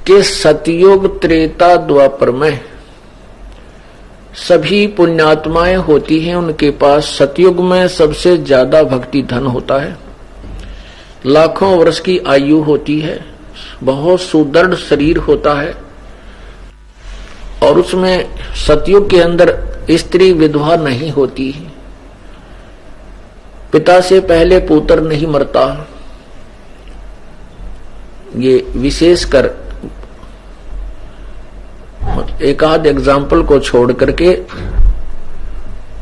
कि सतयुग त्रेता द्वापर में सभी पुण्यात्माएं होती हैं, उनके पास सतयुग में सबसे ज्यादा भक्ति धन होता है, लाखों वर्ष की आयु होती है, बहुत सुदृढ़ शरीर होता है, और उसमें सतयुग के अंदर स्त्री विधवा नहीं होती, पिता से पहले पुत्र नहीं मरता। ये विशेषकर एक आध एग्जाम्पल को छोड़ करके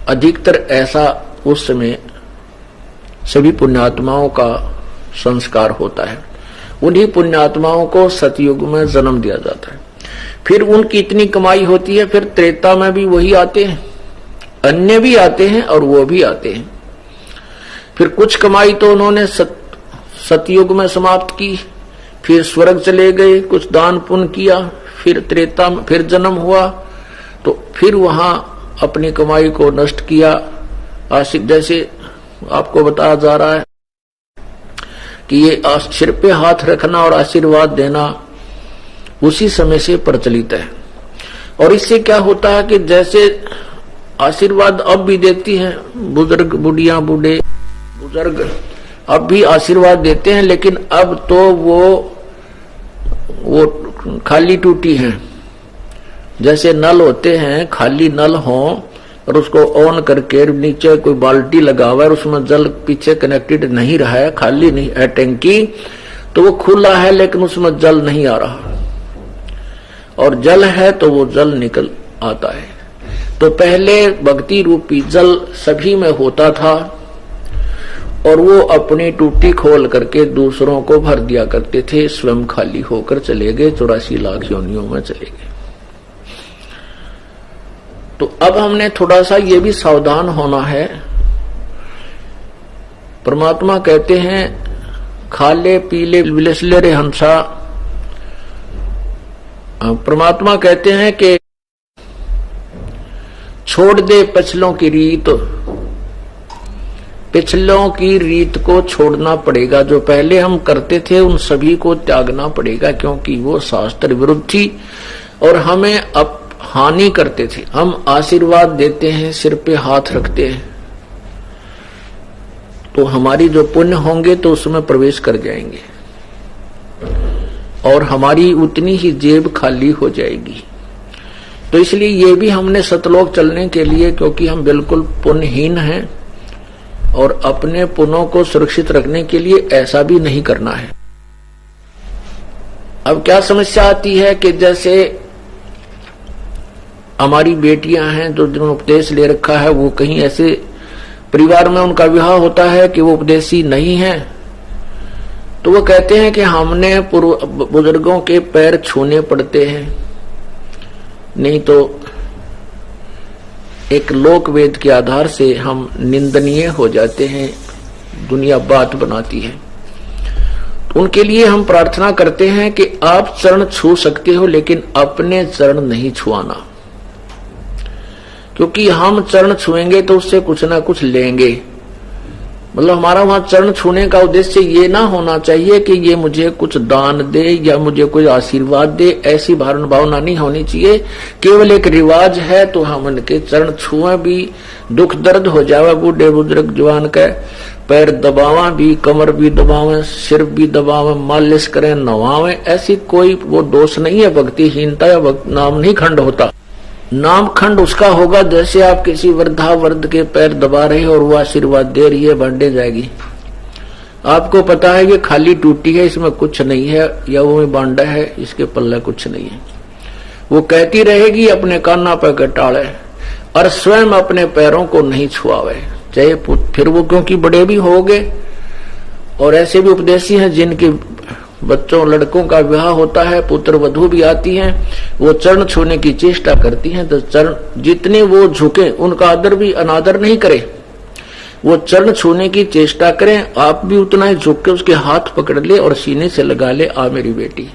अधिकतर ऐसा उस समय सभी पुण्यात्माओं का संस्कार होता है। उन्हीं पुण्यात्माओं को सतयुग में जन्म दिया जाता है। फिर उनकी इतनी कमाई होती है, फिर त्रेता में भी वही आते हैं, अन्य भी आते हैं और वो भी आते हैं। फिर कुछ कमाई तो उन्होंने सतयुग में समाप्त की, फिर स्वर्ग चले गए, कुछ दान पुण्य किया, फिर त्रेता में फिर जन्म हुआ, तो फिर वहां अपनी कमाई को नष्ट किया। जैसे आपको बताया जा रहा है कि ये सिर पे हाथ रखना और आशीर्वाद देना उसी समय से प्रचलित है। और इससे क्या होता है कि जैसे आशीर्वाद अब भी देती हैं बुजुर्ग, बुढ़िया, बूढ़े बुजुर्ग अब भी आशीर्वाद देते हैं, लेकिन अब तो वो खाली टूटी हैं। जैसे नल होते हैं, खाली नल हो और उसको ऑन करके नीचे कोई बाल्टी लगा हुआ है, उसमें जल पीछे कनेक्टेड नहीं रहा है, खाली नहीं है टैंकी, तो वो खुला है लेकिन उसमें जल नहीं आ रहा, और जल है तो वो जल निकल आता है। तो पहले भक्ति रूपी जल सभी में होता था और वो अपनी टूटी खोल करके दूसरों को भर दिया करते थे, स्वयं खाली होकर चले गए, 84 लाख योनियों में चले गए। तो अब हमने थोड़ा सा ये भी सावधान होना है। परमात्मा कहते हैं खाले पीले विलसले रे हंसा। परमात्मा कहते हैं कि छोड़ दे पछलों की रीत, पिछलों की रीत को छोड़ना पड़ेगा। जो पहले हम करते थे उन सभी को त्यागना पड़ेगा, क्योंकि वो शास्त्र विरुद्ध थी और हमें अब हानि करते थे। हम आशीर्वाद देते हैं, सिर पे हाथ रखते हैं, तो हमारी जो पुण्य होंगे तो उसमें प्रवेश कर जाएंगे और हमारी उतनी ही जेब खाली हो जाएगी। तो इसलिए ये भी हमने सतलोक चलने के लिए, क्योंकि हम बिल्कुल पुण्यहीन हैं और अपने पुण्यों को सुरक्षित रखने के लिए ऐसा भी नहीं करना है। अब क्या समस्या आती है कि जैसे हमारी बेटियां हैं जो जिन्होंने उपदेश ले रखा है, वो कहीं ऐसे परिवार में उनका विवाह होता है कि वो उपदेशी नहीं है, तो वो कहते हैं कि हमने बुजुर्गों के पैर छूने पड़ते हैं, नहीं तो एक लोक वेद के आधार से हम निंदनीय हो जाते हैं, दुनिया बात बनाती है। तो उनके लिए हम प्रार्थना करते हैं कि आप चरण छू सकते हो लेकिन अपने चरण नहीं छुआना, क्योंकि हम चरण छुएंगे तो उससे कुछ ना कुछ लेंगे। मतलब हमारा वहां चरण छूने का उद्देश्य ये ना होना चाहिए कि ये मुझे कुछ दान दे या मुझे कोई आशीर्वाद दे, ऐसी भावना नहीं होनी चाहिए। केवल एक रिवाज है तो हम उनके चरण छुए भी, दुख दर्द हो जावे बूढ़े बुजुर्ग जवान के पैर दबावा भी, कमर भी दबावे, सिर भी दबावे, मालिश करें, नवावे, ऐसी कोई वो दोष नहीं है। भक्तिहीनता या नाम नहीं खंड होता। नाम खंड उसका होगा जैसे आप किसी वृद्धा वर्द के पैर दबा रहे हो और वो आशीर्वाद दे रही है, बांटे जाएगी। आपको पता है ये खाली टूटी है, इसमें कुछ नहीं है, या वो बांडा है, इसके पल्ले कुछ नहीं है। वो कहती रहेगी अपने काना पर कटाड़े और स्वयं अपने पैरों को नहीं छुआवे, चाहे फिर वो क्योंकि बड़े भी हो गए। और ऐसे भी उपदेशी हैं जिनके बच्चों लड़कों का विवाह होता है, पुत्र वधू भी आती हैं, वो चरण छूने की चेष्टा करती हैं, तो चरण जितने वो झुके उनका आदर भी अनादर नहीं करे, वो चरण छूने की चेष्टा करें। आप भी उतना ही झुक के उसके हाथ पकड़ ले और सीने से लगा ले, आ मेरी बेटी।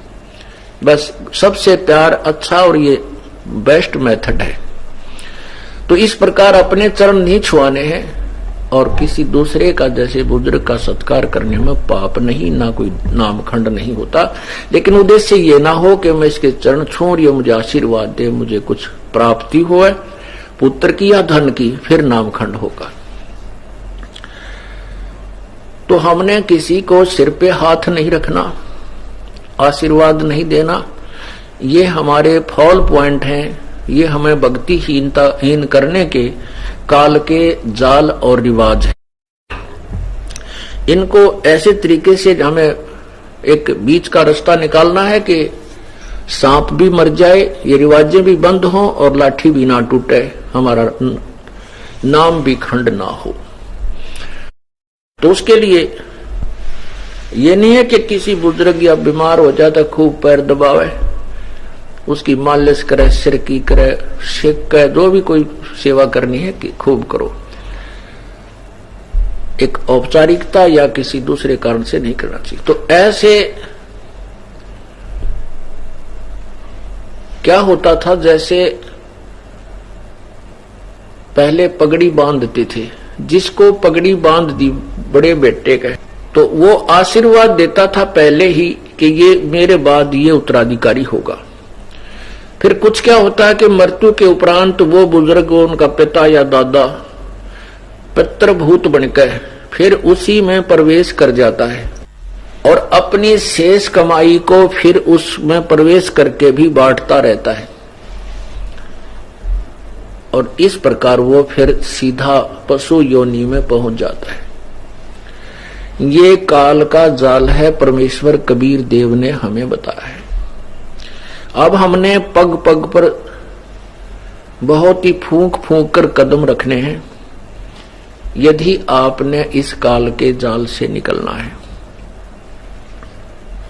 बस सबसे प्यार अच्छा और ये बेस्ट मेथड है। तो इस प्रकार अपने चरण नहीं छुआने हैं, और किसी दूसरे का जैसे बुजुर्ग का सत्कार करने में पाप नहीं, ना कोई नामखंड नहीं होता। लेकिन उद्देश्य ये ना हो कि मैं इसके चरण छूं और ये मुझे आशीर्वाद दे, मुझे कुछ प्राप्ति हो पुत्र की या धन की, फिर नामखंड होगा। तो हमने किसी को सिर पे हाथ नहीं रखना, आशीर्वाद नहीं देना, ये हमारे फॉल पॉइंट हैं। ये हमें भक्तिहीन करने के काल के जाल और रिवाज है। इनको ऐसे तरीके से हमें एक बीच का रास्ता निकालना है कि सांप भी मर जाए, ये रिवाजें भी बंद हों और लाठी भी ना टूटे, हमारा नाम भी खंड ना हो। तो उसके लिए ये नहीं है कि किसी बुजुर्ग या बीमार हो जाता खूब पैर दबावे, उसकी मालिश करे, सिर की करे, शेक करे, जो भी कोई सेवा करनी है कि खूब करो। एक औपचारिकता या किसी दूसरे कारण से नहीं करना चाहिए। तो ऐसे क्या होता था, जैसे पहले पगड़ी बांधते थे, जिसको पगड़ी बांध दी बड़े बेटे का, तो वो आशीर्वाद देता था पहले ही कि ये मेरे बाद ये उत्तराधिकारी होगा। फिर कुछ क्या होता है कि मृत्यु के उपरांत वो बुजुर्ग, उनका पिता या दादा पितृभूत बनकर फिर उसी में प्रवेश कर जाता है और अपनी शेष कमाई को फिर उसमें प्रवेश करके भी बांटता रहता है, और इस प्रकार वो फिर सीधा पशु योनि में पहुंच जाता है। ये काल का जाल है, परमेश्वर कबीर देव ने हमें बताया है। अब हमने पग पग पर बहुत ही फूंक फूंक कर कदम रखने हैं, यदि आपने इस काल के जाल से निकलना है।